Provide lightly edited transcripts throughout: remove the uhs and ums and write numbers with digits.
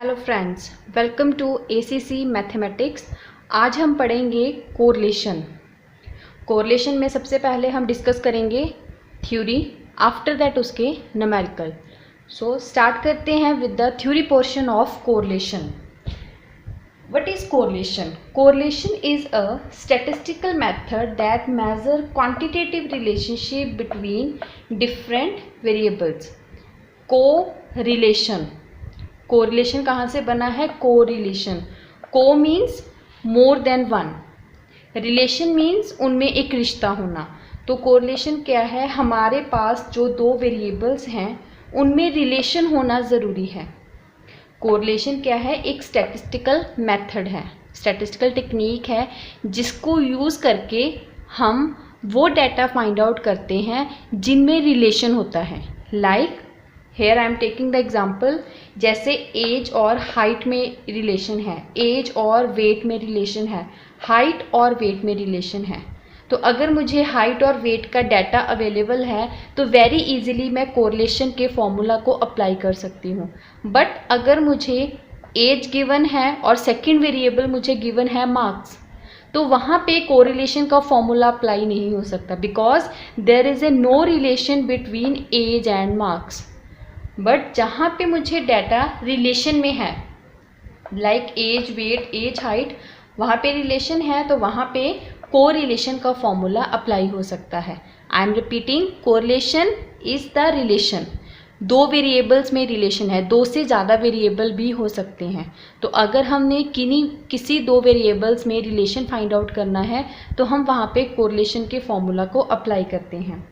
Hello friends, welcome to ACC mathematics. आज हम पढ़ेंगे कोरिलेशन। कोरिलेशन में सबसे पहले हम डिस्कस करेंगे थ्योरी, आफ्टर दैट उसके न्यूमेरिकल। सो स्टार्ट करते हैं with the theory portion of correlation. What is correlation? Correlation is a statistical method that measures quantitative relationship between different variables. Correlation. Correlation कहाँ से बना है? कोरिलेशन। को means more than one, relation means उनमें एक रिश्ता होना। तो कोरिलेशन क्या है? हमारे पास जो दो वेरिएबल्स हैं उनमें रिलेशन होना ज़रूरी है। कोरिलेशन क्या है? एक स्टैटिस्टिकल मेथड है, स्टैटिस्टिकल टेक्निक है जिसको यूज़ करके हम वो डाटा फाइंड आउट करते हैं जिनमें रिलेशन होता है। Like here I am taking the example, जैसे एज और हाइट में रिलेशन है, एज और वेट में रिलेशन है, हाइट और वेट में रिलेशन है। तो अगर मुझे हाइट और वेट का डाटा अवेलेबल है तो वेरी इजीली मैं कोरिलेशन के फॉर्मूला को अप्लाई कर सकती हूँ। बट अगर मुझे एज गिवन है और सेकंड वेरिएबल मुझे गिवन है मार्क्स, तो वहाँ पे कोरिलेशन का फॉर्मूला अप्लाई नहीं हो सकता, because there is a no relation between age and marks. But जहाँ पे मुझे डाटा रिलेशन में है, like age, weight, age, height, वहाँ पे रिलेशन है, तो वहाँ पे कोरिलेशन का फॉर्मूला अप्लाई हो सकता है। I am repeating, correlation is the relation. दो वेरिएबल्स में रिलेशन है, दो से ज़्यादा वेरिएबल भी हो सकते हैं। तो अगर हमने किसी दो वेरिएबल्स में रिलेशन फाइंड आउट करना है तो हम वहाँ पे कोरिलेशन के फॉर्मूला को अप्लाई करते हैं।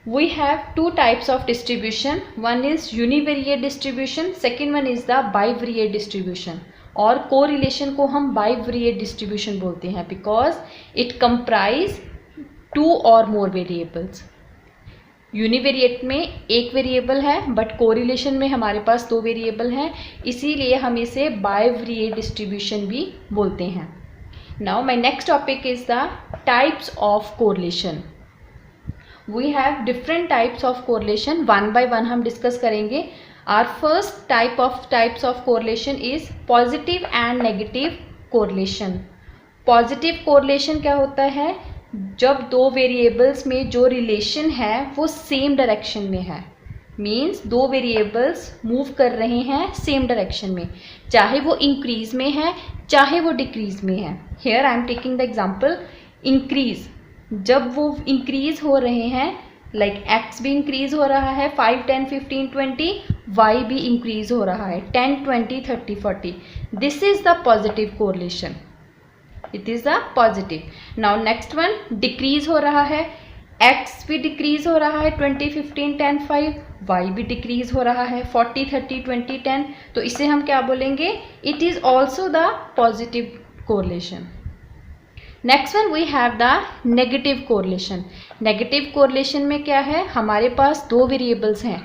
We have two types of distribution. One is univariate distribution, second one is the bivariate distribution. और कोरिलेशन को हम bivariate distribution बोलते हैं because it comprise two or more variables. Univariate में एक वेरिएबल है बट कोरिलेशन में हमारे पास दो वेरिएबल हैं, इसीलिए हम इसे बाइवरिएट डिस्ट्रीब्यूशन भी बोलते हैं। Now my next topic is the types of correlation. We have different types of correlation, one by one हम डिस्कस करेंगे। Our first types of correlation is positive and negative correlation. Positive correlation क्या होता है? जब दो variables में जो relation है वो सेम डायरेक्शन में है, मीन्स दो वेरिएबल्स मूव कर रहे हैं सेम डायरेक्शन में, चाहे वो इंक्रीज में है चाहे वो डिक्रीज में है। Here I am taking the example increase. जब वो इंक्रीज हो रहे हैं, लाइक एक्स भी इंक्रीज हो रहा है 5, 10, 15, 20, वाई भी इंक्रीज हो रहा है 10, 20, 30, 40, this is the positive correlation, it is the positive. Now next one, decrease हो रहा है, एक्स भी डिक्रीज हो रहा है 20, 15, 10, 5, वाई भी डिक्रीज हो रहा है 40, 30, 20, 10, तो इसे हम क्या बोलेंगे? It is also the positive correlation. Next one we have the negative correlation. Negative correlation में क्या है? हमारे पास दो वेरिएबल्स हैं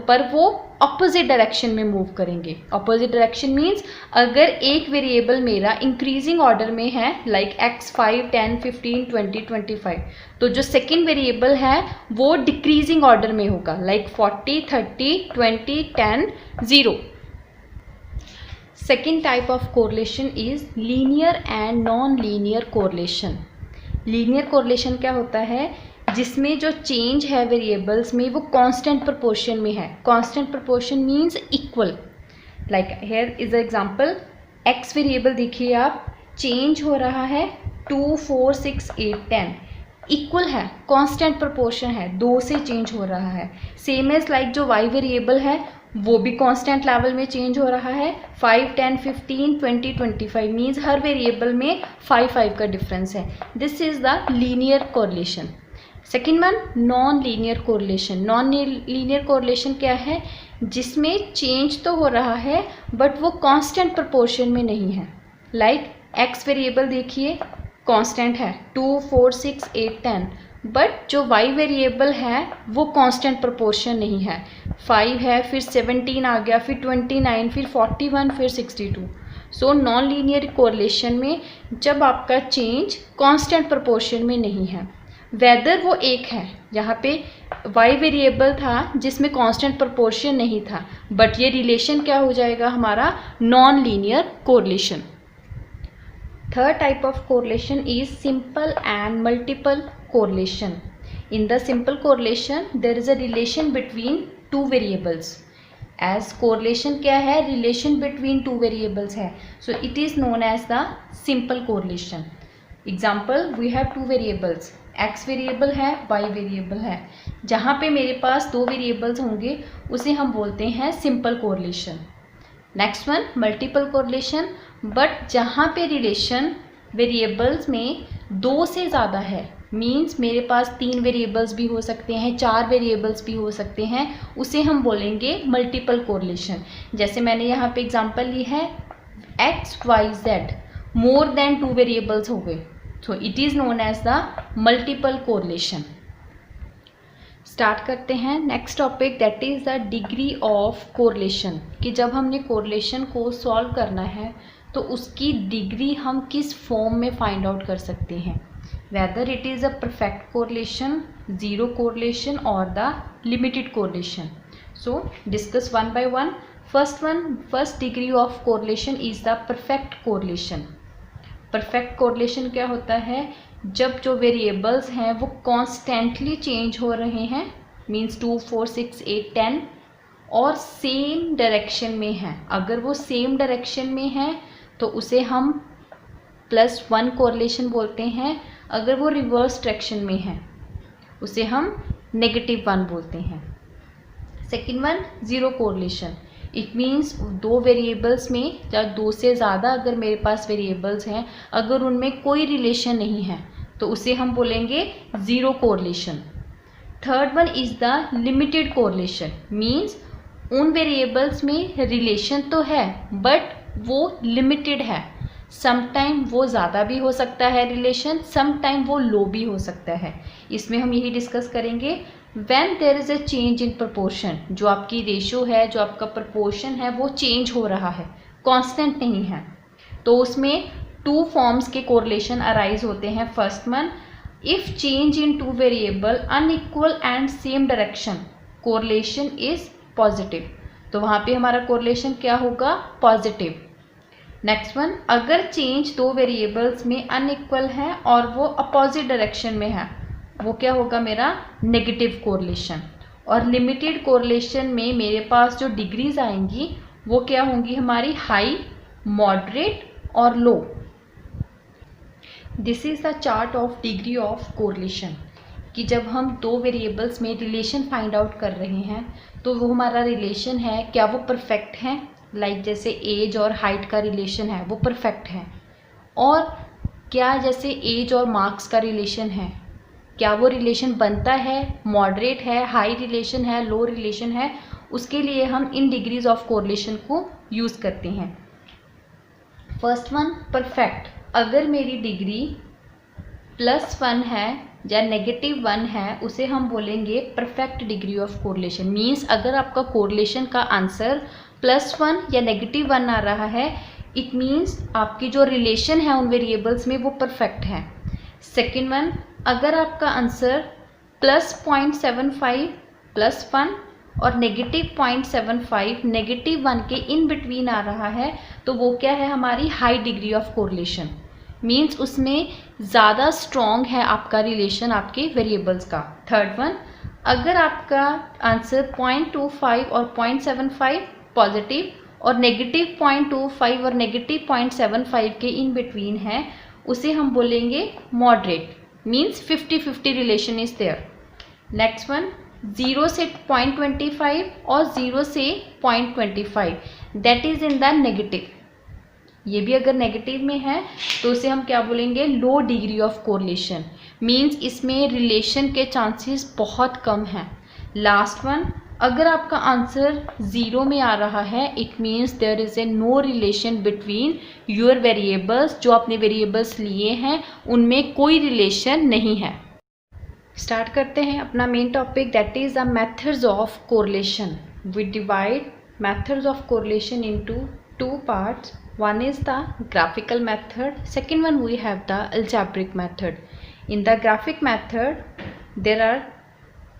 पर वो अपोजिट डायरेक्शन में मूव करेंगे। अपोजिट डायरेक्शन मीन्स अगर एक वेरिएबल मेरा इंक्रीजिंग ऑर्डर में है, लाइक एक्स 5, 10, 15, 20, 25, तो जो सेकेंड वेरिएबल है वो डिक्रीजिंग ऑर्डर में होगा, like 40, 30, 20, 10, 0। Second type of correlation is linear and non-linear correlation. Linear correlation क्या होता है? जिसमें जो चेंज है वेरिएबल्स में वो कांस्टेंट प्रोपोर्शन में है। Constant proportion means equal. Like here is example, x variable देखिए आप, चेंज हो रहा है 2, 4, 6, 8, 10, इक्वल है, कांस्टेंट प्रोपोर्शन है, 2 से चेंज हो रहा है। सेम एज लाइक जो वाई वेरिएबल है वो भी कांस्टेंट लेवल में चेंज हो रहा है 5, 10, 15, 20, 25, मीन्स हर वेरिएबल में 5 का डिफरेंस है। This is the linear correlation. Second one, non linear correlation. Non linear correlation क्या है? जिसमें चेंज तो हो रहा है बट वो कांस्टेंट प्रोपोर्शन में नहीं है। लाइक एक्स वेरिएबल देखिए कांस्टेंट है 2, 4, 6, 8, 10, बट जो वाई वेरिएबल है वो कांस्टेंट प्रोपोर्शन नहीं है। 5 है, फिर 17 आ गया, फिर 29, फिर 41, फिर 62। सो नॉन लीनियर कोरिलेशन में जब आपका चेंज कांस्टेंट प्रोपोर्शन में नहीं है, वेदर वो एक है, यहाँ पे y वेरिएबल था जिसमें कांस्टेंट प्रोपोर्शन नहीं था, बट ये रिलेशन क्या हो जाएगा हमारा, non linear correlation. Third type of correlation is simple and multiple correlation. In the simple correlation there is a relation between two variables. As correlation क्या है, रिलेशन बिटवीन टू वेरिएबल्स है, so it is known as the simple correlation. Example, we have two variables, x variable है, y variable है। जहाँ पे मेरे पास दो variables होंगे उसे हम बोलते हैं simple correlation. Next one, multiple correlation, but जहाँ पे रिलेशन वेरिएबल्स में दो से ज़्यादा है, मीन्स मेरे पास 3 वेरिएबल्स भी हो सकते हैं, 4 वेरिएबल्स भी हो सकते हैं, उसे हम बोलेंगे मल्टीपल कोरिलेशन। जैसे मैंने यहाँ पे एग्जांपल ली है, x y z more than 2 variables हो गए, so it is known as the multiple correlation. Start करते हैं next topic, that is the degree of correlation. कि जब हमने कोरिलेशन को सॉल्व करना है तो उसकी डिग्री हम किस फॉर्म में फाइंड आउट कर सकते हैं, whether it is a perfect correlation, zero correlation और the limited correlation. So discuss one by one. First degree of correlation is the perfect correlation. Perfect correlation क्या होता है, जब जो वेरिएबल्स हैं वो कॉन्स्टेंटली चेंज हो रहे हैं, मीन्स 2 4 6 8 10 और सेम डायरेक्शन में हैं। अगर वो सेम डायरेक्शन में हैं तो उसे हम +1 कोरिलेशन बोलते हैं। अगर वो रिवर्स डायरेक्शन में है उसे हम -1 बोलते हैं। Second one, zero correlation. It means दो वेरिएबल्स में या दो से ज़्यादा अगर मेरे पास वेरिएबल्स हैं, अगर उनमें कोई रिलेशन नहीं है तो उसे हम बोलेंगे zero correlation. Third one is the limited correlation. Means उन वेरिएबल्स में रिलेशन तो है बट वो लिमिटेड है। समटाइम वो ज़्यादा भी हो सकता है रिलेशन, समटाइम वो लो भी हो सकता है। इसमें हम यही डिस्कस करेंगे, when there is a change in proportion, जो आपकी रेशो है, जो आपका प्रोपोर्शन है वो चेंज हो रहा है, कांस्टेंट नहीं है, तो उसमें 2 फॉर्म्स के कोरिलेशन अराइज होते हैं। First one, if change in 2 variable unequal and same direction, correlation is positive, तो वहाँ पे हमारा कोरिलेशन क्या होगा, पॉजिटिव। नेक्स्ट वन, अगर चेंज 2 वेरिएबल्स में अनइक्वल है और वो अपोजिट डायरेक्शन में है, वो क्या होगा, मेरा नेगेटिव कोरिलेशन। और लिमिटेड कोरिलेशन में मेरे पास जो डिग्रीज आएंगी वो क्या होंगी, हमारी हाई, मॉडरेट और low. This is the chart of degree of correlation. कि जब हम दो वेरिएबल्स में रिलेशन फाइंड आउट कर रहे हैं तो वो हमारा रिलेशन है, क्या वो परफेक्ट है, लाइक जैसे एज और हाइट का रिलेशन है वो परफेक्ट है, और क्या जैसे एज और मार्क्स का रिलेशन है, क्या वो रिलेशन बनता है, मॉडरेट है, हाई रिलेशन है, लो रिलेशन है, उसके लिए हम इन डिग्रीज ऑफ कोरिलेशन को यूज़ करते हैं। First one, perfect. अगर मेरी डिग्री +1 है या -1 है उसे हम बोलेंगे perfect degree of correlation. Means अगर आपका कोरिलेशन का आंसर +1 या -1 आ रहा है, इट मीन्स आपकी जो रिलेशन है उन वेरिएबल्स में वो परफेक्ट है। सेकेंड वन, अगर आपका आंसर +0.75 +1 और -0.75 -1 के इन बिटवीन आ रहा है तो वो क्या है, हमारी high degree of correlation. Means उसमें ज़्यादा स्ट्रॉन्ग है आपका रिलेशन आपके वेरिएबल्स का। थर्ड वन, अगर आपका आंसर 0.25 और 0.75 पॉजिटिव और -0.25 और -0.75 के इन बिटवीन है उसे हम बोलेंगे moderate, means 50-50 relation is there. Next one, 0 से 0.25 और 0 से 0.25 that is in the negative. ये भी अगर नेगेटिव में है तो उसे हम क्या बोलेंगे, लो डिग्री ऑफ कोरिलेशन। मीन्स इसमें रिलेशन के चांसेस बहुत कम हैं। लास्ट वन, अगर आपका आंसर 0 में आ रहा है, it means there is a no relation between your variables. जो आपने वेरिएबल्स लिए हैं उनमें कोई रिलेशन नहीं है। स्टार्ट करते हैं अपना main topic, that is the methods of correlation. We divide methods of correlation into 2 parts. One is the graphical method, second one we have the algebraic method. In the graphic method there are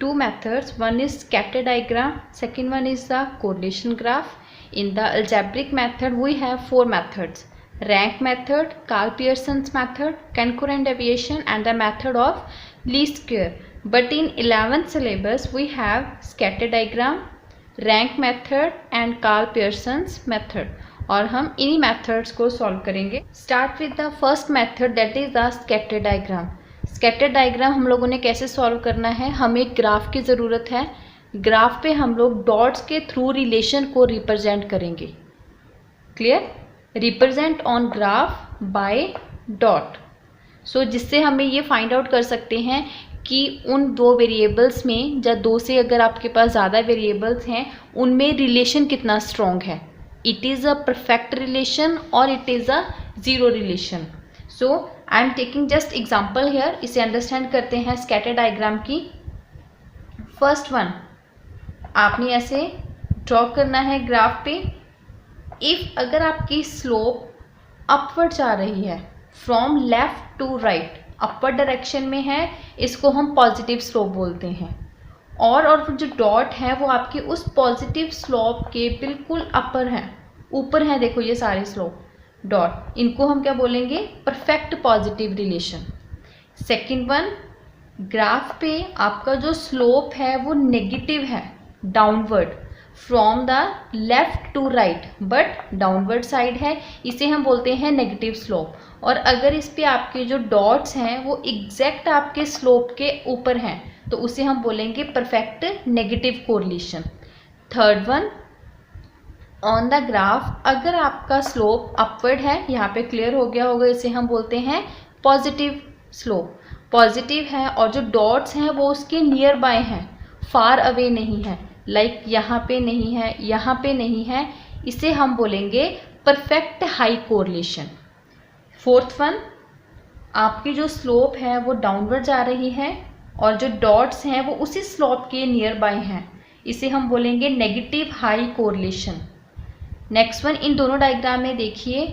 two methods. One is scatter diagram, second one is the correlation graph. In the algebraic method we have four methods: rank method, Karl-Pearson's method, concurrent deviation, and the method of least square. But in 11th syllabus we have scatter diagram, rank method and Karl-Pearson's method, और हम इन्हीं methods को solve करेंगे. Start with the first method, that is the scatter diagram. Scatter diagram हम लोगों ने कैसे solve करना है, हमें एक ग्राफ की ज़रूरत है. ग्राफ पे हम लोग डॉट्स के थ्रू रिलेशन को रिप्रेजेंट करेंगे. Clear? Represent on graph by dot. So जिससे हमें ये फाइंड आउट कर सकते हैं कि उन दो वेरिएबल्स में, या दो से अगर आपके पास ज़्यादा वेरिएबल्स हैं, उनमें रिलेशन कितना स्ट्रॉन्ग है. It is a perfect relation और it is a zero relation. So I am taking just example here. इसे अंडरस्टैंड करते हैं स्कैटर डायग्राम की. फर्स्ट वन, आपने ऐसे ड्रॉ करना है ग्राफ पे. इफ़ अगर आपकी स्लोप अपवर्ड जा रही है, from left to right, upper direction में है, इसको हम पॉजिटिव स्लोप बोलते हैं. और जो डॉट है वो आपकी उस पॉजिटिव स्लोप के बिल्कुल अपर है, ऊपर है. देखो ये सारे स्लोप डॉट, इनको हम क्या बोलेंगे, perfect positive relation. Second one, graph पे आपका जो स्लोप है वो नेगेटिव है, downward, from the left to right, but downward side है, इसे हम बोलते हैं नेगेटिव स्लोप. और अगर इस पे आपके जो डॉट्स हैं वो एग्जैक्ट आपके स्लोप के ऊपर हैं, तो उसे हम बोलेंगे perfect negative correlation. Third one, on the graph अगर आपका स्लोप अपवर्ड है, यहाँ पे क्लियर हो गया होगा, इसे हम बोलते हैं पॉजिटिव स्लोप. पॉजिटिव है और जो डॉट्स हैं वो उसके नियर बाय हैं, फार अवे नहीं है, लाइक यहाँ पे नहीं है, यहाँ पे नहीं है, इसे हम बोलेंगे perfect high correlation. Fourth one, आपकी जो स्लोप है वो डाउनवर्ड जा रही है और जो डॉट्स हैं वो उसी स्लोप के नियर बाय हैं, इसे हम बोलेंगे negative high correlation. Next one, इन दोनों डायग्राम में देखिए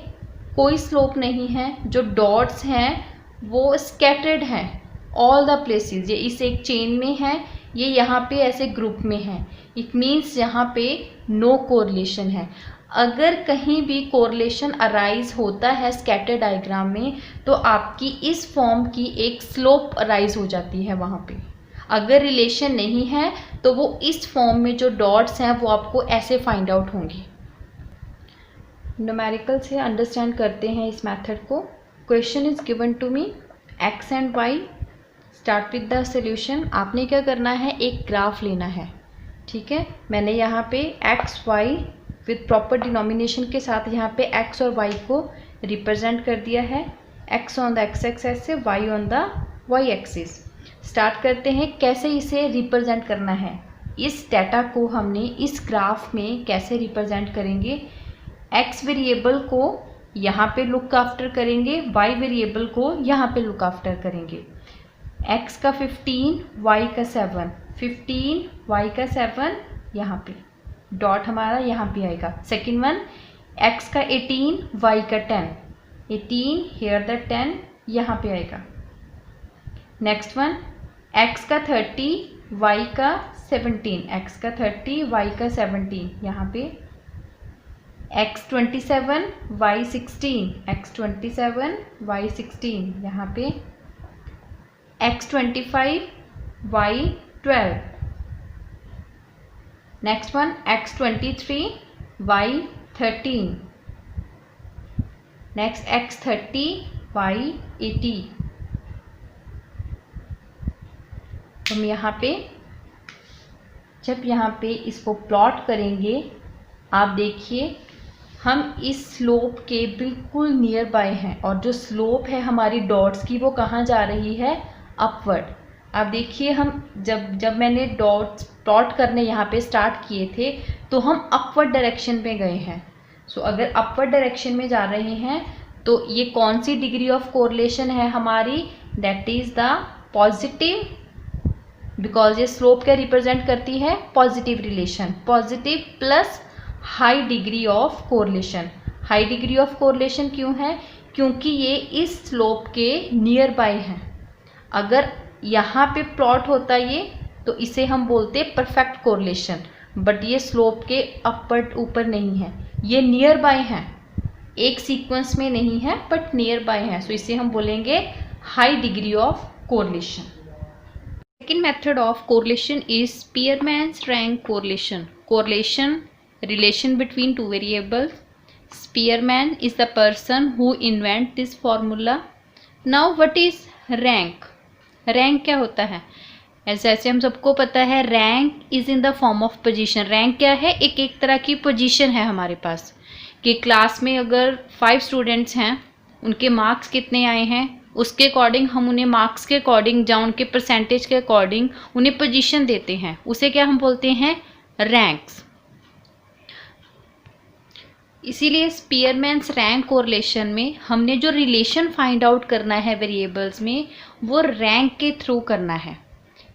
कोई स्लोप नहीं है, जो डॉट्स हैं वो स्कैटर्ड हैं ऑल द प्लेसेस. ये इस एक चेन में है, ये यहाँ पे ऐसे ग्रुप में है. इट मीन्स यहाँ पे नो कोरिलेशन है. अगर कहीं भी कोरिलेशन अराइज होता है स्कैटर डायग्राम में, तो आपकी इस फॉर्म की एक स्लोप अराइज हो जाती है वहाँ पे. अगर रिलेशन नहीं है तो वो इस फॉर्म में जो डॉट्स हैं वो आपको ऐसे फाइंड आउट होंगी. न्यूमेरिकल से अंडरस्टैंड करते हैं इस मेथड को. Question is given to me x and y. Start with the solution. आपने क्या करना है, एक ग्राफ लेना है. ठीक है, मैंने यहाँ पे x y with proper denomination के साथ यहाँ पे एक्स और वाई को रिप्रेजेंट कर दिया है. X on the x axis से, y on the y axis. Start करते हैं कैसे इसे रिप्रेजेंट करना है. इस डाटा को हमने इस ग्राफ में कैसे रिप्रेजेंट करेंगे, एक्स वेरिएबल को यहाँ पे लुक आफ्टर करेंगे, वाई वेरिएबल को यहाँ पे लुक आफ्टर करेंगे. एक्स का 15, वाई का 7, 15 वाई का 7 यहाँ पे, डॉट हमारा यहाँ पे आएगा. सेकेंड वन, एक्स का 18, वाई का 10, 18 हेयर द 10 यहाँ पे आएगा. नेक्स्ट वन, एक्स का 30, वाई का 17, एक्स का 30, वाई का 17 यहाँ पे. एक्स 27, वाई 16, एक्स 27, वाई 16 यहाँ पे. X 25, y 12. Next one, x 23, y 13. Next x 30, y 80. हम यहाँ पे जब यहाँ पे इसको प्लॉट करेंगे, आप देखिए हम इस स्लोप के बिल्कुल नियर बाय हैं, और जो स्लोप है हमारी डॉट्स की वो कहाँ जा रही है, अपवर्ड. आप देखिए हम जब मैंने डॉट्स प्लॉट करने यहाँ पे स्टार्ट किए थे तो हम अपवर्ड डायरेक्शन पे गए हैं. सो अगर अपवर्ड डायरेक्शन में जा रहे हैं तो ये कौन सी डिग्री ऑफ कोरिलेशन है हमारी, that is the positive, because ये स्लोप क्या रिप्रेजेंट करती है, positive relation. Positive plus high degree of correlation. High degree of correlation क्यों है, क्योंकि ये इस स्लोप के नियर बाय हैं. अगर यहाँ पे प्लॉट होता ये तो इसे हम बोलते हैं परफेक्ट कोरिलेशन। बट ये स्लोप के अपर ऊपर नहीं है, ये नियर बाय है, एक सीक्वेंस में नहीं है बट नियर बाय है, सो इसे हम बोलेंगे high degree of correlation. Second method of correlation is स्पीयरमैन्स rank correlation. Correlation, relation between two variables. Spearman is the person who invent this formula. Now what is rank? Rank क्या होता है? जैसे हम सबको पता है rank is in the form of position. Rank क्या है? एक तरह की पोजीशन है हमारे पास कि क्लास में अगर 5 स्टूडेंट्स हैं, उनके मार्क्स कितने आए हैं, उसके अकॉर्डिंग हम उन्हें मार्क्स के अकॉर्डिंग या उनके परसेंटेज के अकॉर्डिंग उन्हें पोजीशन देते हैं, उसे क्या हम बोलते हैं? रैंक्स। इसीलिए स्पीयरमैन्स रैंक कोरिलेशन में हमने जो रिलेशन फाइंड आउट करना है वेरिएबल्स में, वो रैंक के थ्रू करना है।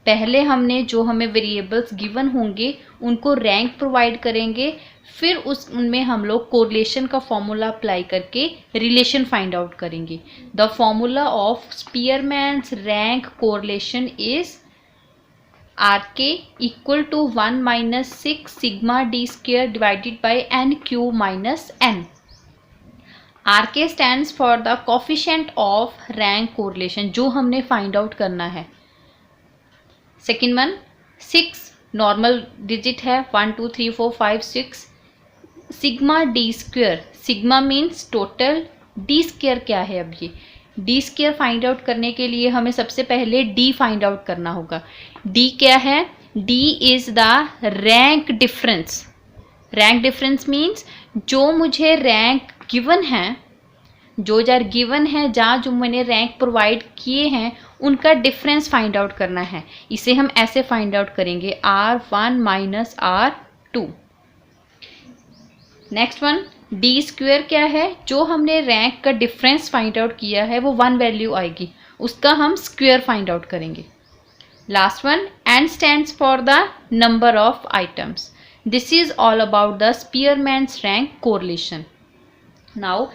पहले हमने जो हमें वेरिएबल्स गिवन होंगे उनको रैंक प्रोवाइड करेंगे, फिर उनमें हम लोग कोरिलेशन का फॉर्मूला अप्लाई करके रिलेशन फाइंड आउट करेंगे। The formula of स्पीयरमैन्स rank correlation is RK equal to 1 minus 6 sigma d square divided by NQ minus N. RK stands for the coefficient of rank correlation, जो हमने find out करना है। Second one, 6 normal digit है, 1 2 3 4 5 6। sigma d square, sigma means total, d square क्या है? अब ये D square find out करने के लिए हमें सबसे पहले डी फाइंड आउट करना होगा। डी क्या है? D is the rank difference. Rank difference means जो मुझे रैंक गिवन है, जो जार गिवन है, जहाँ जो मैंने रैंक प्रोवाइड किए हैं उनका डिफरेंस फाइंड आउट करना है। इसे हम ऐसे फाइंड आउट करेंगे R1 minus R2। Next one, D square क्या है? जो हमने रैंक का डिफरेंस फाइंड आउट किया है वो 1 वैल्यू आएगी, उसका हम स्क्वेयर फाइंड आउट करेंगे। Last one, n stands for the number of items. This is all about the Spearman's rank correlation. Now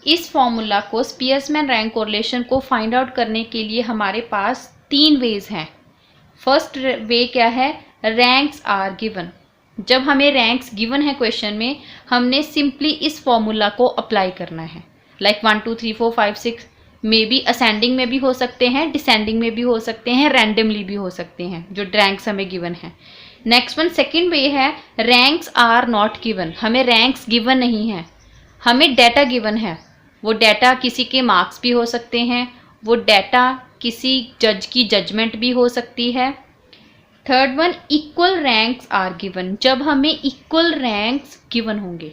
इस फॉर्मूला को, स्पीयरमैन रैंक कोरिलेशन को फाइंड आउट करने के लिए हमारे पास 3 वेज हैं। फर्स्ट वे क्या है? Ranks are given. जब हमें रैंक्स गिवन है क्वेश्चन में, हमने सिंपली इस फॉर्मूला को अप्लाई करना है। लाइक 1 2 3 4 5 6 मे बी असेंडिंग में भी हो सकते हैं, डिसेंडिंग में भी हो सकते हैं, रैंडमली भी हो सकते हैं, जो रैंक्स हमें गिवन है। नेक्स्ट वन, सेकेंड वे है रैंक्स आर नॉट गिवन। हमें रैंक्स गिवन नहीं है, हमें डाटा गिवन है। वो डाटा किसी के मार्क्स भी हो सकते हैं, वो डाटा किसी जज की जजमेंट भी हो सकती है। Third one, equal ranks are given. जब हमें इक्वल रैंक्स गिवन होंगे,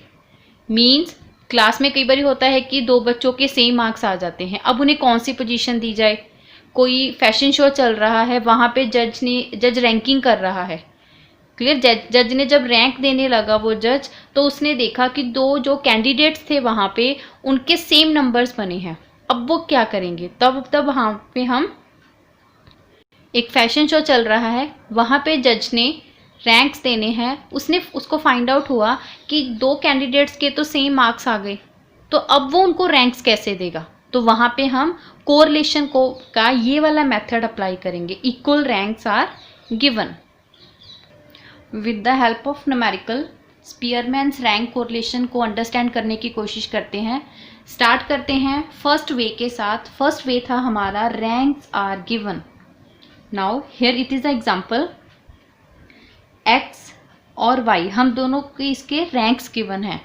मीन्स क्लास में कई बार होता है कि 2 बच्चों के सेम मार्क्स आ जाते हैं, अब उन्हें कौन सी पोजीशन दी जाए? कोई फैशन शो चल रहा है, वहाँ पे जज रैंकिंग कर रहा है। क्लियर? जज ने जब रैंक देने लगा वो जज, तो उसने देखा कि 2 जो कैंडिडेट्स थे वहाँ पे उनके सेम नंबर्स बने हैं। अब वो क्या करेंगे? तब वहाँ पे हम, एक फैशन शो चल रहा है, वहाँ पे जज ने रैंक्स देने हैं, उसको फाइंड आउट हुआ कि 2 कैंडिडेट्स के तो सेम मार्क्स आ गए, तो अब वो उनको रैंक्स कैसे देगा? तो वहाँ पे हम कोरिलेशन का ये वाला मेथड अप्लाई करेंगे, equal ranks are given. With the help of numerical Spearman's rank correlation को अंडरस्टैंड करने की कोशिश करते हैं। स्टार्ट करते हैं फर्स्ट वे के साथ। फर्स्ट वे था हमारा ranks are given. Now here it is the example, x और y हम दोनों के इसके रैंक्स गिवन है,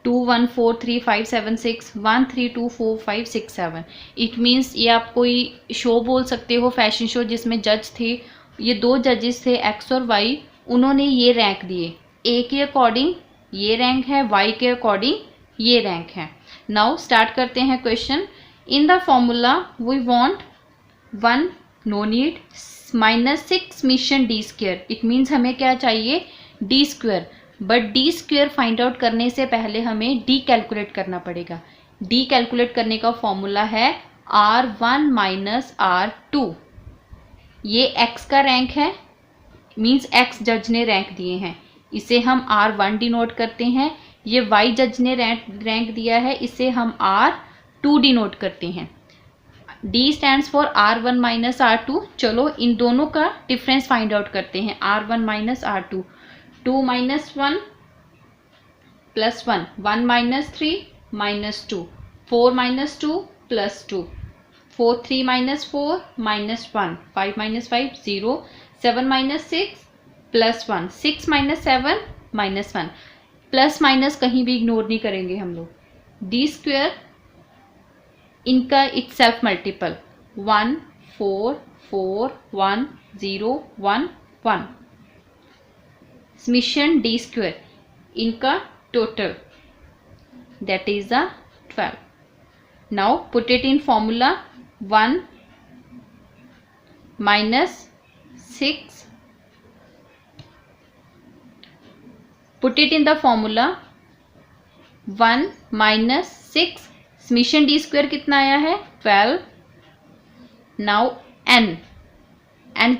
2 1 4 3 5 7 6 1 3 2 4 5 6 7। इट मीन्स ये आप कोई शो बोल सकते हो, फैशन शो, जिसमें जज थे, ये 2 जजेस थे x और y, उन्होंने ये रैंक दिए। a के अकॉर्डिंग ये रैंक है, y के अकॉर्डिंग ये रैंक है। नाउ स्टार्ट करते हैं question. In the formula we want 1 no need -6 mission d square. इट मीन्स हमें क्या चाहिए? D square. But d square find out करने से पहले हमें डी कैलकुलेट करना पड़ेगा। डी कैलकुलेट करने का फॉर्मूला है R1 माइनस R2। ये x का रैंक है, मीन्स x जज ने रैंक दिए हैं, इसे हम R1 डिनोट करते हैं। ये y जज ने रैंक दिया है, इसे हम R2 डिनोट करते हैं। D stands for R1 minus R2। चलो इन दोनों का डिफरेंस फाइंड आउट करते हैं। R1 minus R2, 2 minus 1 plus 1, 1 minus 3 minus 2, 4 minus 2 plus 2, 4, 3 minus 4 minus 1, 5 minus 5 0, 7 minus 6 plus 1, 6 minus 7 minus 1। Plus minus कहीं भी इग्नोर नहीं करेंगे हम लोग। डी स्क्वेयर इनका it's self multiple 1 4 4 1 0 1 1। Summation D square इनका total that is the 12. Now put it in formula 1 minus 6. Put it in the formula 1 minus 6. Summation D square कितना आया है 12. नाउ n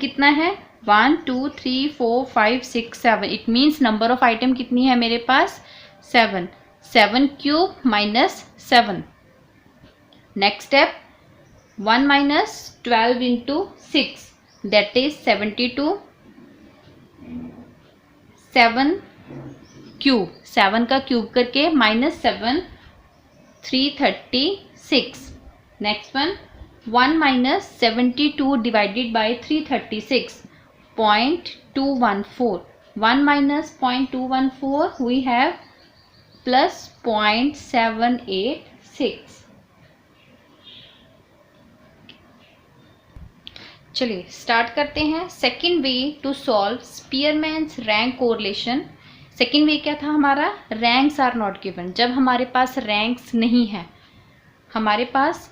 कितना है 1 2 3 4 5 6 7। It means number of item कितनी है मेरे पास 7। 7 cube minus 7। Next step 1 minus 12 into 6 that is 72। 7 cube, 7 का क्यूब करके minus 7 336। Next one 1 minus 72 divided by 336 0.214। 1 minus 0.214 we have plus 0.786। चलिए स्टार्ट करते हैं। Second way to solve Spearman's rank correlation. Second way क्या था हमारा, रैंक्स आर नॉट गिवन। जब हमारे पास रैंक्स नहीं है, हमारे पास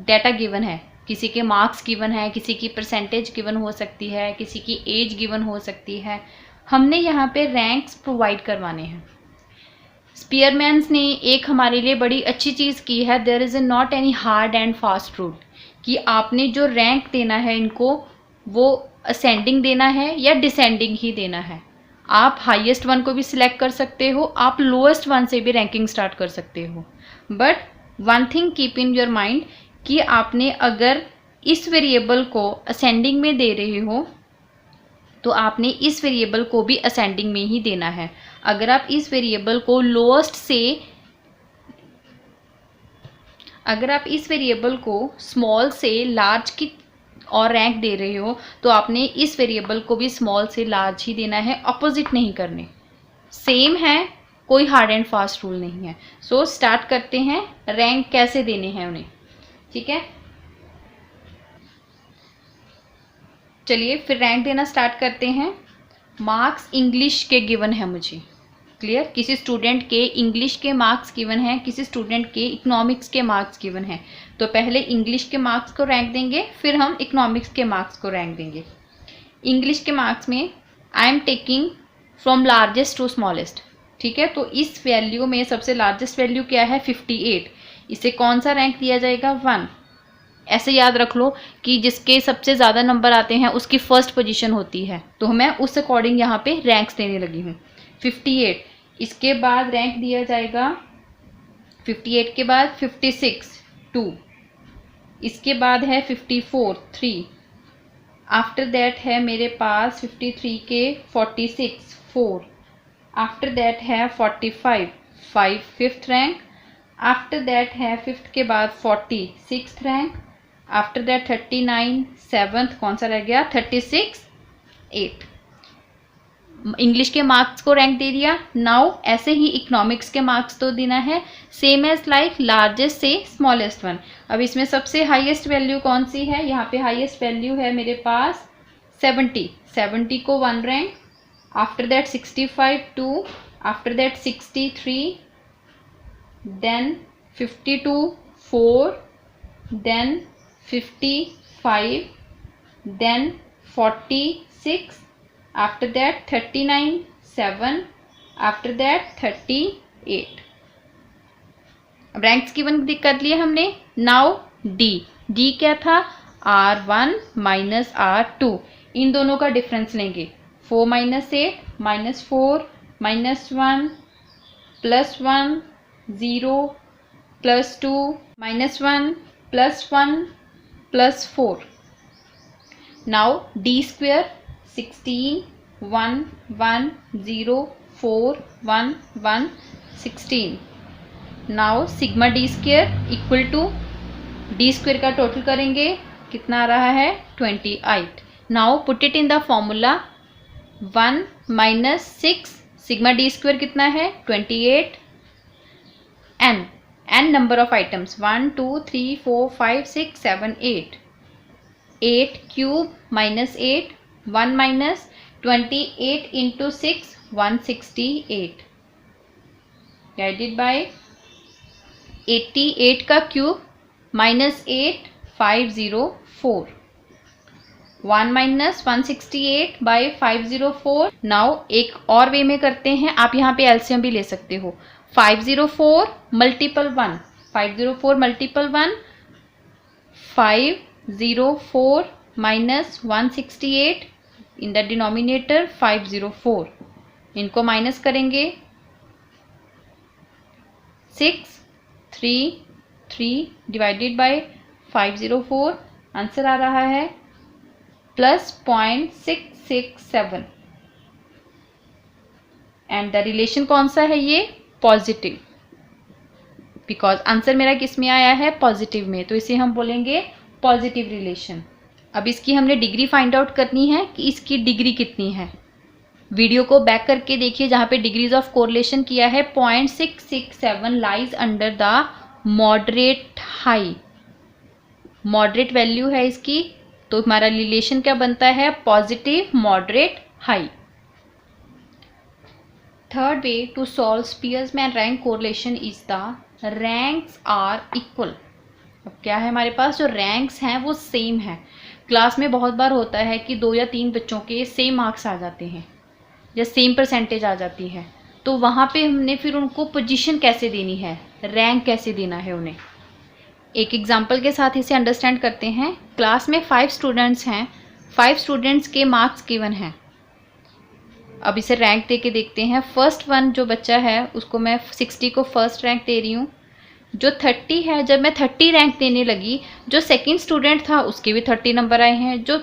डाटा गिवन है, किसी के मार्क्स गिवन है, किसी की परसेंटेज गिवन हो सकती है, किसी की एज गिवन हो सकती है, हमने यहाँ पे रैंक्स प्रोवाइड करवाने हैं। स्पीयरमैन्स ने एक हमारे लिए बड़ी अच्छी चीज़ की है, there is not any hard and fast rule कि आपने जो रैंक देना है इनको वो असेंडिंग देना है या डिसेंडिंग ही देना है। आप हाईएस्ट वन को भी सिलेक्ट कर सकते हो, आप लोएस्ट वन से भी रैंकिंग स्टार्ट कर सकते हो। But one thing keep in your mind कि आपने अगर इस वेरिएबल को असेंडिंग में दे रहे हो तो आपने इस वेरिएबल को भी असेंडिंग में ही देना है। अगर आप इस वेरिएबल को लोएस्ट से, अगर आप इस वेरिएबल को स्मॉल से लार्ज की और रैंक दे रहे हो तो आपने इस वेरिएबल को भी स्मॉल से लार्ज ही देना है, अपोजिट नहीं करने। सेम है, कोई हार्ड एंड फास्ट रूल नहीं है। सो स्टार्ट करते हैं रैंक कैसे देने हैं उन्हें। ठीक है, चलिए फिर रैंक देना स्टार्ट करते हैं। मार्क्स इंग्लिश के गिवन है मुझे, क्लियर। किसी स्टूडेंट के इंग्लिश के मार्क्स गिवन हैं, किसी स्टूडेंट के इकोनॉमिक्स के मार्क्स गिवन हैं। तो पहले इंग्लिश के मार्क्स को रैंक देंगे, फिर हम इकोनॉमिक्स के मार्क्स को रैंक देंगे। इंग्लिश के मार्क्स में I am taking from largest to smallest. ठीक है, तो इस वैल्यू में सबसे लार्जेस्ट वैल्यू क्या है 58। इसे कौन सा रैंक दिया जाएगा 1। ऐसे याद रख लो कि जिसके सबसे ज़्यादा नंबर आते हैं उसकी फर्स्ट पोजीशन होती है, तो मैं उस अकॉर्डिंग यहाँ पे रैंक्स देने लगी हूँ। 58, इसके बाद रैंक दिया जाएगा 58 के बाद 56 2, इसके बाद है 54 3, आफ्टर दैट है मेरे पास 53 के 46 4, आफ्टर दैट है 45 5 फिफ्थ रैंक, आफ्टर दैट है फिफ्थ के बाद 40 sixth rank, after that 39 seventh, कौन सा रह गया 36 8। इंग्लिश के मार्क्स को रैंक दे दिया। नाउ ऐसे ही इकोनॉमिक्स के मार्क्स तो देना है, सेम एज लाइक लार्जेस्ट से स्मॉलेस्ट वन। अब इसमें सबसे हाईएस्ट वैल्यू कौन सी है, यहाँ पे हाईएस्ट वैल्यू है मेरे पास 70। 70 को 1 rank, after that 65 2, after that 63, then 52 4, then 55, then 46, after that 39 7, after that 38। अब रैंक्स गिवन कर लिए हमने। नाउ डी क्या था R1 माइनस R2, इन दोनों का डिफरेंस लेंगे। 4 minus 8 minus 4 minus 1 plus 1 0 plus 2 minus 1 plus 1 plus 4. Now d square 16 1 1 0 4 1 1 16. Now sigma d square equal to d square का टोटल करेंगे कितना आ रहा है 28. Now put it in the formula 1 minus 6 sigma d square कितना है 28. n number of items 1 2 3 4 5 6 7 8. 8 cube minus 8 1 minus 28 into 6 168 divided by 88 का cube minus 8 504. 1 minus 168 by 504. Now एक और वे में करते हैं, आप यहाँ पे एलसीएम भी ले सकते हो. 504 multiple 1 504 multiple 1 504 minus 168 in the denominator 504. इनको माइनस करेंगे 6 3 3 डिवाइडेड बाय 504. आंसर आ रहा है प्लस 0.667 एंड द रिलेशन कौन सा है ये पॉजिटिव, बिकॉज आंसर मेरा किस में आया है पॉजिटिव में, तो इसे हम बोलेंगे पॉजिटिव रिलेशन. अब इसकी हमने डिग्री फाइंड आउट करनी है कि इसकी डिग्री कितनी है. वीडियो को बैक करके देखिए जहाँ पे डिग्रीज ऑफ कोरिलेशन किया है 0.667 lies under the moderate high. Moderate value है इसकी, तो हमारा रिलेशन क्या बनता है positive moderate high. Third way to solve Spearman rank correlation is the ranks are equal. अब क्या है हमारे पास जो रैंक्स हैं वो सेम है. क्लास में बहुत बार होता है कि 2 या 3 बच्चों के सेम मार्क्स आ जाते हैं या सेम परसेंटेज आ जाती है, तो वहाँ पे हमने फिर उनको पोजीशन कैसे देनी है, रैंक कैसे देना है उन्हें. एक एग्जांपल के साथ इसे अंडरस्टैंड करते हैं. क्लास में 5 स्टूडेंट्स हैं, 5 स्टूडेंट्स के मार्क्स गिवन हैं. अब इसे रैंक दे के देखते हैं. फर्स्ट वन जो बच्चा है उसको मैं 60 को फर्स्ट रैंक दे रही हूँ. जो 30 है, जब मैं 30 रैंक देने लगी, जो सेकंड स्टूडेंट था उसके भी 30 नंबर आए हैं, जो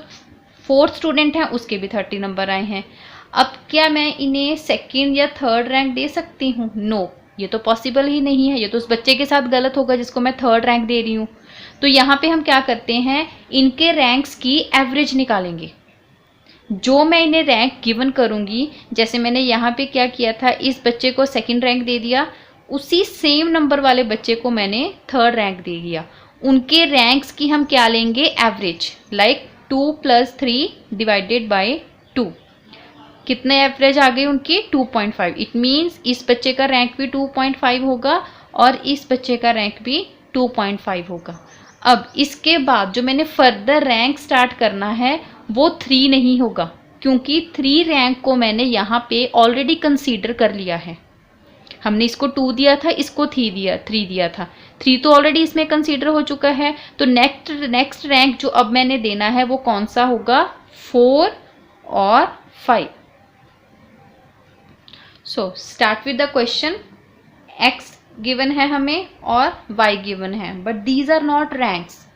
फोर्थ स्टूडेंट है उसके भी 30 नंबर आए हैं. अब क्या मैं इन्हें सेकंड या थर्ड रैंक दे सकती हूँ? नो, ये तो पॉसिबल ही नहीं है. ये तो उस बच्चे के साथ गलत होगा जिसको मैं थर्ड रैंक दे रही हूँ. तो यहाँ पे हम क्या करते हैं, इनके रैंक्स की एवरेज निकालेंगे. जो मैं इन्हें रैंक गिवन करूँगी, जैसे मैंने यहाँ पे क्या किया था, इस बच्चे को सेकंड रैंक दे दिया, उसी सेम नंबर वाले बच्चे को मैंने थर्ड रैंक दे दिया. उनके रैंक्स की हम क्या लेंगे एवरेज, लाइक 2 + 3 डिवाइडेड बाय 2. कितने एवरेज आ गई उनकी 2.5. इट मीन्स इस बच्चे का रैंक भी 2.5 होगा और इस बच्चे का रैंक भी 2.5 होगा. अब इसके बाद जो मैंने फर्दर रैंक स्टार्ट करना है वो 3 नहीं होगा, क्योंकि 3 रैंक को मैंने यहाँ पे ऑलरेडी कंसीडर कर लिया है. हमने इसको 2 दिया था, इसको 3 दिया था. 3 तो ऑलरेडी इसमें कंसीडर हो चुका है. तो नेक्स्ट रैंक जो अब मैंने देना है वो कौन सा होगा, 4 और 5. So start with the question. x given है हमें और y गिवन है, but these are not ranks.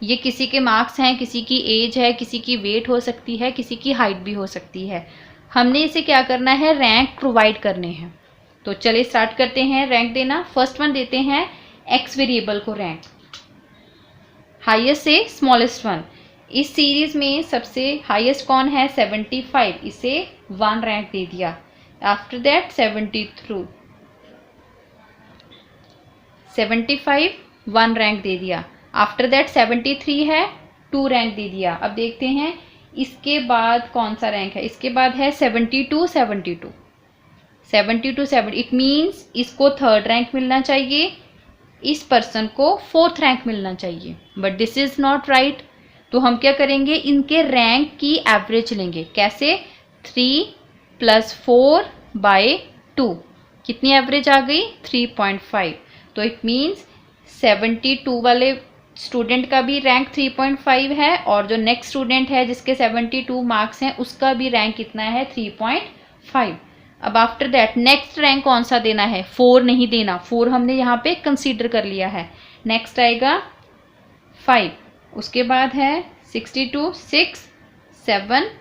ये किसी के मार्क्स हैं, किसी की एज है, किसी की वेट हो सकती है, किसी की हाइट भी हो सकती है. हमने इसे क्या करना है, रैंक प्रोवाइड करने हैं. तो चलिए स्टार्ट करते हैं रैंक देना. फर्स्ट वन देते हैं x वेरिएबल को रैंक, हाईएस्ट से स्मॉलेस्ट वन. इस सीरीज में सबसे हाईएस्ट कौन है 75, इसे 1 रैंक दे दिया. आफ्टर दैट 75 1 रैंक दे दिया. आफ्टर दैट 73 है, 2 रैंक दे दिया. अब देखते हैं इसके बाद कौन सा रैंक है. इसके बाद है 72. इट मीन्स इसको थर्ड रैंक मिलना चाहिए, इस पर्सन को फोर्थ रैंक मिलना चाहिए, but this is not right. तो हम क्या करेंगे, इनके रैंक की एवरेज लेंगे. कैसे, 3 + 4 बाय 2. कितनी एवरेज आ गई 3.5. तो इट मीन्स 72 वाले स्टूडेंट का भी रैंक 3.5 है और जो नेक्स्ट स्टूडेंट है जिसके 72 मार्क्स हैं उसका भी रैंक कितना है 3.5. अब आफ्टर दैट नेक्स्ट रैंक कौन सा देना है, 4 नहीं देना. 4 हमने यहाँ पे कंसीडर कर लिया है. नेक्स्ट आएगा 5. उसके बाद है 62, 6, 7,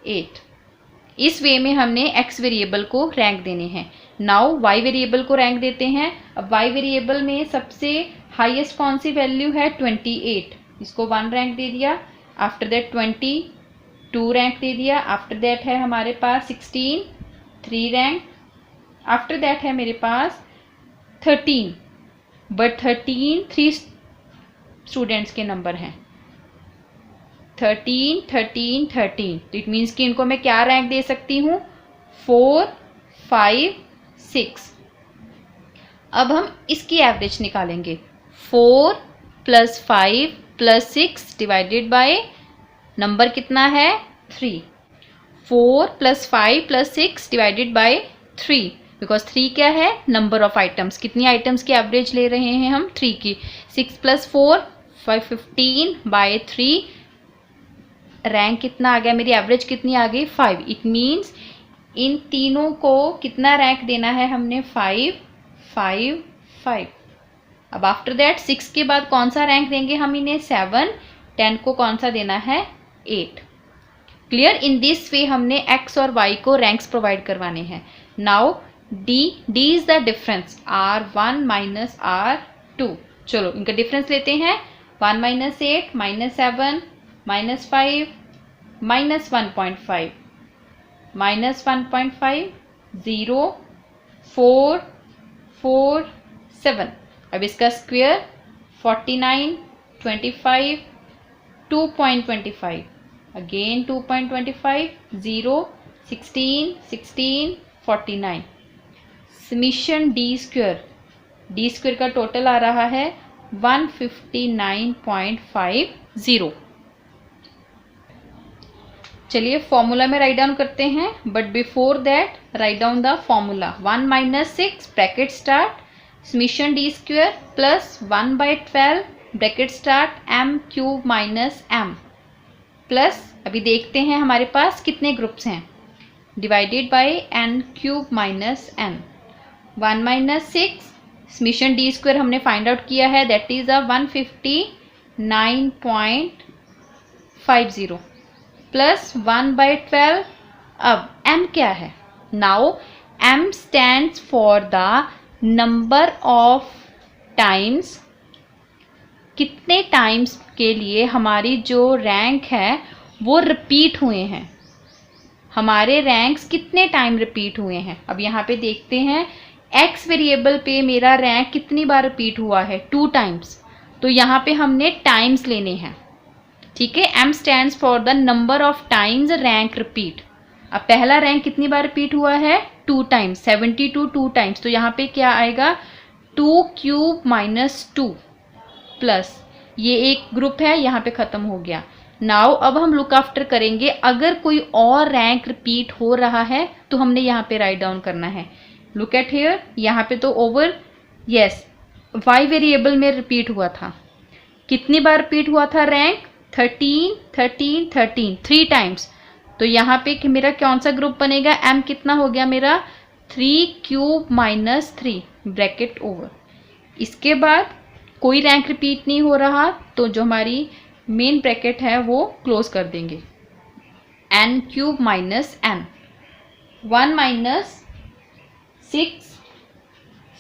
8। इस वे में हमने x वेरिएबल को रैंक देने हैं। नाउ y वेरिएबल को रैंक देते हैं। अब y वेरिएबल में सबसे हाईएस्ट कौन सी वैल्यू है? 28। इसको 1 रैंक दे दिया। आफ्टर दैट 20, 2 रैंक दे दिया। आफ्टर दैट है हमारे पास 16, 3 रैंक। आफ्टर दैट है मेरे पास 13, बट 13 3 स्टूडेंट्स के नंबर हैं। 13, 13, 13, तो इट मीन्स कि इनको मैं क्या रैंक दे सकती हूँ? 4, 5, 6। अब हम इसकी एवरेज निकालेंगे। 4 + 5 + 6 डिवाइडेड बाय नंबर कितना है? 3। 4 + 5 + 6 डिवाइडेड बाय 3, बिकॉज 3 क्या है? Number of items. कितनी आइटम्स की एवरेज ले रहे हैं हम? 3 की। 6 + 4 15 बाय 3, रैंक कितना आ गया? मेरी एवरेज कितनी आ गई? 5। इट मीन्स इन तीनों को कितना रैंक देना है हमने? 5, 5, 5। अब आफ्टर दैट 6 के बाद कौन सा रैंक देंगे हम इन्हें? 7। 10 को कौन सा देना है? 8। क्लियर? इन दिस वे हमने x और y को रैंक्स प्रोवाइड करवाने हैं। Now d is the difference R1 - R2। चलो इनका डिफरेंस लेते हैं। 1 - 8 - 7 - 5 - 1.5 -1.5 0 4 4 7। अब इसका square 49 25 2.25, again 2.25 0 16 16 49। Summation D square का टोटल आ रहा है 159.50। चलिए फॉर्मूला में राइट डाउन करते हैं, but before that write down the formula. 1 - 6 bracket start summation D square plus 1/12 bracket start m³ - m plus, अभी देखते हैं हमारे पास कितने ग्रुप्स हैं, divided by n³ - n। 1 - 6 summation D square हमने फाइंड आउट किया है, दैट इज 159.50 प्लस 1/12। अब m क्या है? Now m stands for the number of times, कितने टाइम्स के लिए हमारी जो रैंक है वो रिपीट हुए हैं। हमारे रैंक्स कितने टाइम रिपीट हुए हैं। अब यहाँ पे देखते हैं x वेरिएबल पे मेरा रैंक कितनी बार रिपीट हुआ है? 2 टाइम्स। तो यहाँ पे हमने टाइम्स लेने हैं, ठीक है। m stands for the number of times rank repeat. अब पहला रैंक कितनी बार रिपीट हुआ है? 2 टाइम्स। 72 2 टाइम्स, तो यहाँ पे क्या आएगा? 2³ - 2 प्लस ये एक ग्रुप है, यहाँ पे खत्म हो गया। नाउ अब हम लुक आफ्टर करेंगे, अगर कोई और रैंक रिपीट हो रहा है तो हमने यहाँ पे राइट डाउन करना है। लुक एट हियर, यहाँ पे तो ओवर यस y वेरिएबल में रिपीट हुआ था। कितनी बार रिपीट हुआ था रैंक? 13 13 13 3 टाइम्स। तो यहाँ पे कि मेरा कौन सा ग्रुप बनेगा? m कितना हो गया मेरा? 3³ - 3 ब्रैकेट ओवर। इसके बाद कोई रैंक रिपीट नहीं हो रहा, तो जो हमारी मेन ब्रैकेट है वो क्लोज कर देंगे। n³ - n 1 - 6।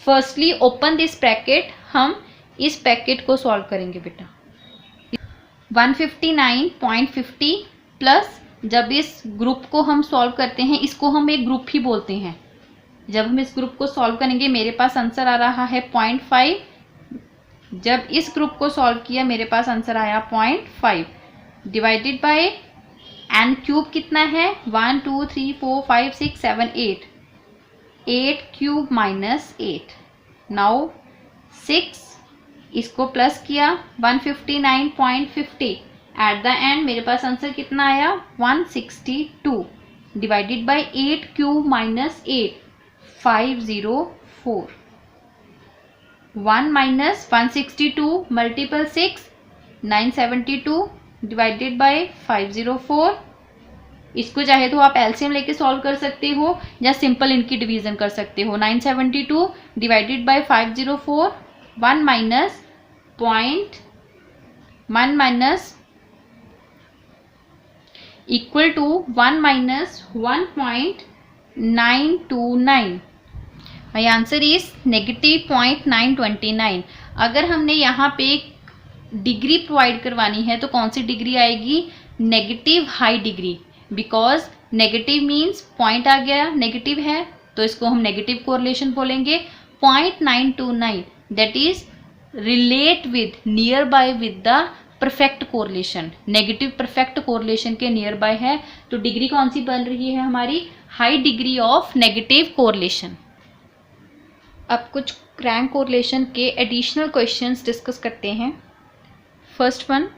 Firstly open this bracket, हम इस ब्रैकेट को सॉल्व करेंगे बेटा। 159.50 प्लस, जब इस ग्रुप को हम सॉल्व करते हैं, इसको हम एक ग्रुप ही बोलते हैं। जब हम इस ग्रुप को सॉल्व करेंगे मेरे पास आंसर आ रहा है 0.5। जब इस ग्रुप को सॉल्व किया मेरे पास आंसर आया 0.5 डिवाइडेड बाय n³ कितना है? 1 2 3 4 5 6 7 8 8³ - 8। नाउ 6, इसको प्लस किया 159.50। एट द एंड मेरे पास आंसर कितना आया? 162 divided by 8³ - 8 504। 1 - 162 multiple 6 972 divided by 504। इसको चाहे तो आप एलसीएम लेके सॉल्व कर सकते हो या सिंपल इनकी डिवीजन कर सकते हो। 972 divided by 504, 1 - 1 minus equal to 1 minus 1.929। My answer is -0.929। अगर हमने यहाँ पे एक डिग्री प्रोवाइड करवानी है तो कौन सी डिग्री आएगी? Negative high degree, because negative means point आ गया नेगेटिव है तो इसको हम नेगेटिव कोरिलेशन बोलेंगे। 0.929 that is relate with near by with the perfect correlation. Negative perfect correlation के नियर बाय है तो डिग्री कौन सी बन रही है हमारी? High degree of negative correlation. अब कुछ रैंक कोरिलेशन के एडिशनल क्वेश्चंस डिस्कस करते हैं। फर्स्ट वन,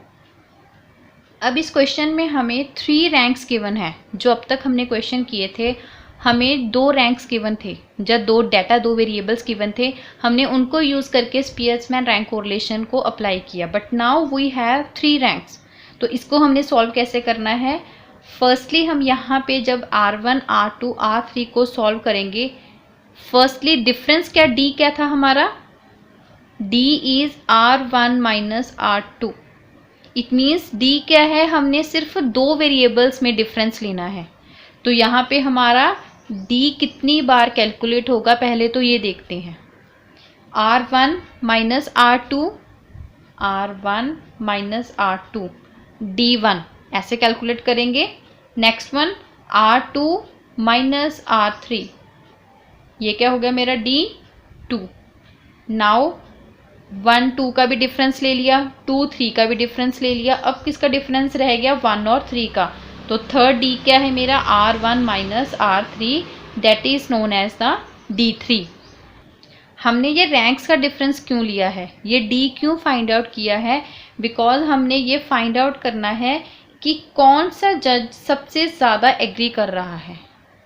अब इस क्वेश्चन में हमें 3 रैंक्स गिवन है। जो अब तक हमने क्वेश्चन किए थे हमें 2 रैंक्स गिवन थे, जब 2 वेरिएबल्स गिवन थे हमने उनको यूज़ करके स्पीयर्समैन रैंक कोरिलेशन को अप्लाई किया। But now we have 3 ranks, तो इसको हमने सॉल्व कैसे करना है? फर्स्टली हम यहाँ पे जब R1, R2, R3 को सॉल्व करेंगे, फर्स्टली डिफरेंस क्या, D क्या था हमारा? D is R1 minus R2। It means D क्या है? हमने सिर्फ 2 वेरिएबल्स में डिफरेंस लेना है। तो यहाँ पे हमारा D कितनी बार कैलकुलेट होगा पहले तो ये देखते हैं। R1 minus R2, R1 minus R2, D1 ऐसे कैलकुलेट करेंगे। Next one R2 minus R3, ये क्या हो गया मेरा? D2। नाउ 1 2 का भी डिफरेंस ले लिया, 2 3 का भी डिफरेंस ले लिया। अब किसका डिफरेंस रह गया? 1 और 3 का। तो थर्ड D क्या है मेरा? R1 minus R3 that is known as the D3। हमने ये रैंक्स का डिफरेंस क्यों लिया है, ये D क्यों फाइंड आउट किया है? बिकॉज हमने ये फाइंड आउट करना है कि कौन सा जज सबसे ज़्यादा एग्री कर रहा है।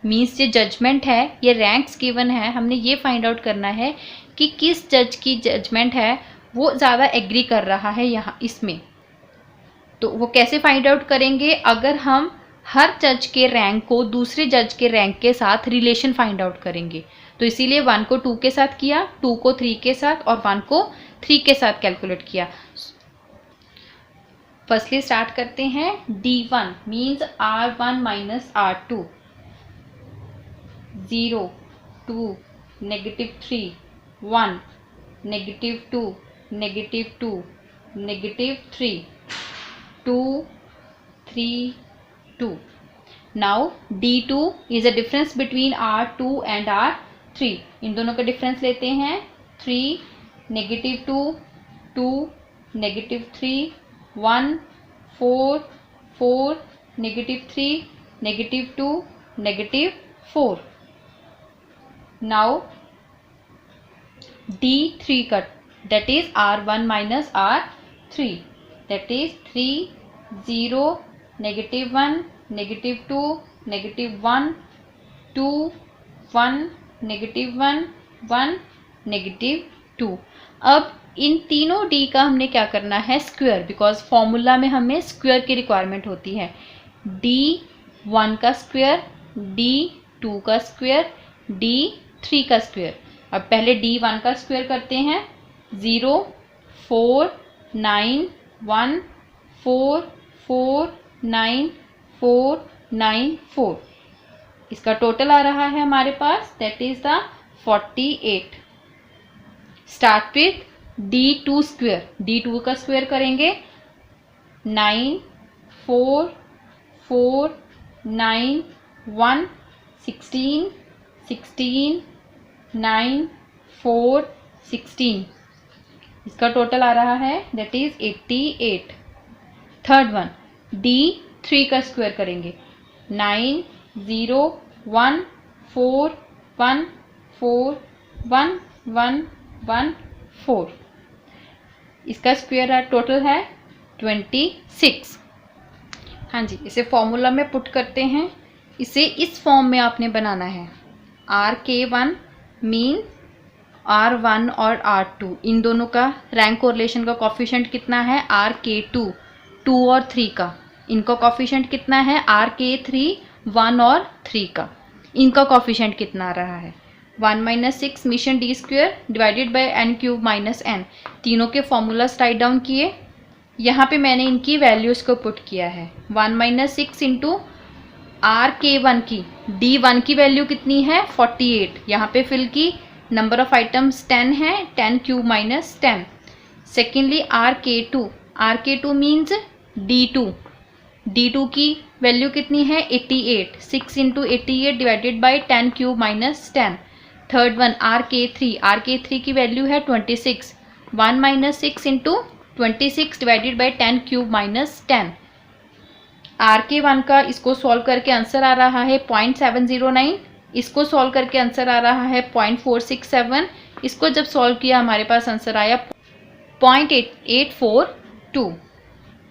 मीन्स ये जजमेंट है, ये रैंक्स गिवन है, हमने ये फाइंड आउट करना है कि किस जज की जजमेंट है वो ज़्यादा एग्री कर रहा है यहाँ इसमें। तो वो कैसे फाइंड आउट करेंगे? अगर हम हर जज के रैंक को दूसरे जज के रैंक के साथ रिलेशन फाइंड आउट करेंगे। तो इसीलिए 1 को 2 के साथ किया, 2 को 3 के साथ और 1 को 3 के साथ कैलकुलेट किया। फर्स्टली स्टार्ट करते हैं। D1 means R1 minus R2, 0 2 -3 1 -2 -2 -3 2 3 2। Now D2 is a difference between R2 and R3। इन दोनों का डिफरेंस लेते हैं। 3 -2 2 -3 1 4 4 -3 -2 -4। Now D3 का that is R1 minus R3 that is 3 0 -1 -2 -1 2 1 -1 1 -2। अब इन तीनों D का हमने क्या करना है? स्क्वायर, बिकॉज फॉर्मूला में हमें स्क्वायर की रिक्वायरमेंट होती है। D1 का स्क्वायर, D2 का स्क्वायर, D3 का स्क्वायर। अब पहले D1 का स्क्वायर करते हैं। 0 4 9 1 4 4 9 4 9 4। इसका टोटल आ रहा है हमारे पास that is the 48। Start with D2 square. D2 का स्क्वायर करेंगे। 9 4 4 9 1 16 16 9 4 16। इसका टोटल आ रहा है that is 88। Third one D3 का स्क्वायर करेंगे। 9 0 1 4 1 4 1 1 1 4। इसका स्क्वायर टोटल है 26। हाँ जी, इसे फॉर्मूला में पुट करते हैं। इसे इस फॉर्म में आपने बनाना है। RK1 मीन R1 और R2 इन दोनों का रैंक कोरिलेशन का कॉफिशेंट कितना है? RK2 2 और 3 का। इनका कॉफिशेंट कितना है? RK3 1 और 3 का। इनका कॉफिशेंट कितना आ रहा है? 1 - 6 mission D² divided by n³ - n। तीनों के फॉर्मूलाज राइट डाउन किए। यहाँ पे मैंने इनकी वैल्यूज़ को पुट किया है 1 माइनस 6 इंटू RK1 की D1 की वैल्यू कितनी है 48, यहाँ पे फिल की नंबर ऑफ आइटम्स 10 है 10 cube minus 10। Secondly RK2 means D2 की वैल्यू कितनी है 88, 6 into 88 divided by 10 cube minus 10। Third one RK3 की वैल्यू है 26, 1 minus 6 into 26 divided by 10 cube minus 10। RK1 का इसको सॉल्व करके आंसर आ रहा है 0.709, इसको सॉल्व करके आंसर आ रहा है 0.467, इसको जब सॉल्व किया हमारे पास आंसर आया 0.842।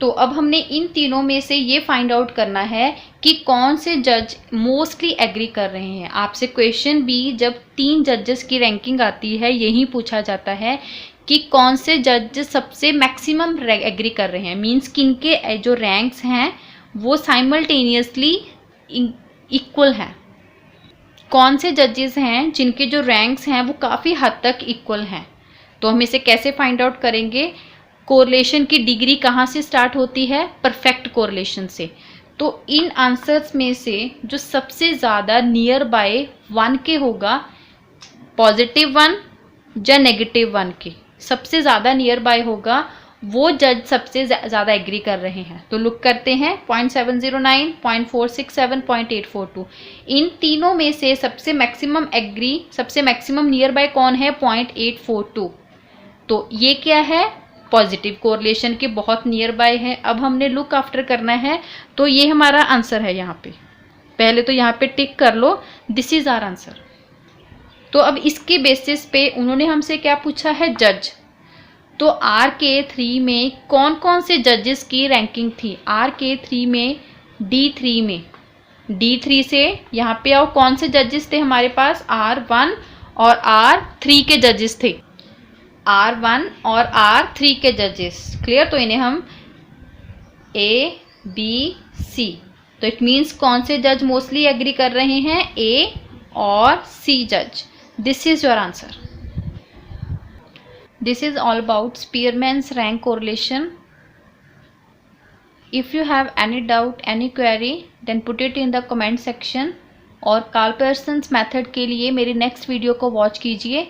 तो अब हमने इन तीनों में से ये फाइंड आउट करना है कि कौन से जज मोस्टली एग्री कर रहे हैं। आपसे क्वेश्चन भी जब 3 जजेस की रैंकिंग आती है यही पूछा जाता है कि कौन से जज सबसे मैक्सिमम एग्री कर रहे हैं, मीन्स किनके जो रैंक्स हैं वो साइमल्टेनियसली इक्वल हैं, कौन से जजेस हैं जिनके जो रैंक्स हैं वो काफ़ी हद तक इक्वल हैं। तो हम इसे कैसे फाइंड आउट करेंगे, कोरिलेशन की डिग्री कहाँ से स्टार्ट होती है, परफेक्ट कोरिलेशन से। तो इन आंसर्स में से जो सबसे ज़्यादा नियर बाय 1 के होगा, +1 या -1 के सबसे ज़्यादा नियर बाय होगा, वो जज सबसे ज़्यादा एग्री कर रहे हैं। तो लुक करते हैं 0.709, 0.467, 0.842, इन तीनों में से सबसे मैक्सिमम एग्री, सबसे मैक्सिमम नियर बाय कौन है 0.842। तो ये क्या है, पॉजिटिव कोरिलेशन के बहुत नियर बाय है। अब हमने लुक आफ्टर करना है, तो ये हमारा आंसर है। यहाँ पे पहले तो यहाँ पे टिक कर लो, दिस इज आवर आंसर। तो अब इसके बेसिस पे उन्होंने हमसे क्या पूछा है, जज। तो RK3 में कौन कौन से जजेस की रैंकिंग थी, RK3 में D3 से यहाँ पे आओ, कौन से जजेस थे हमारे पास, R1 और R3 के जजेस थे, R1 और R3 के जजेस। क्लियर, तो इन्हें हम A, B, C, तो इट मीन्स कौन से जज मोस्टली एग्री कर रहे हैं, A और C जज। This is your answer. This is all about Spearman's rank correlation. If you have any doubt, any query, then put it in the comment section. और Karl Pearson's method के लिए मेरी next video को watch कीजिए।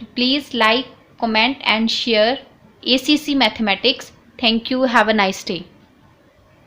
Please like, comment and share ACC mathematics. Thank you, have a nice day.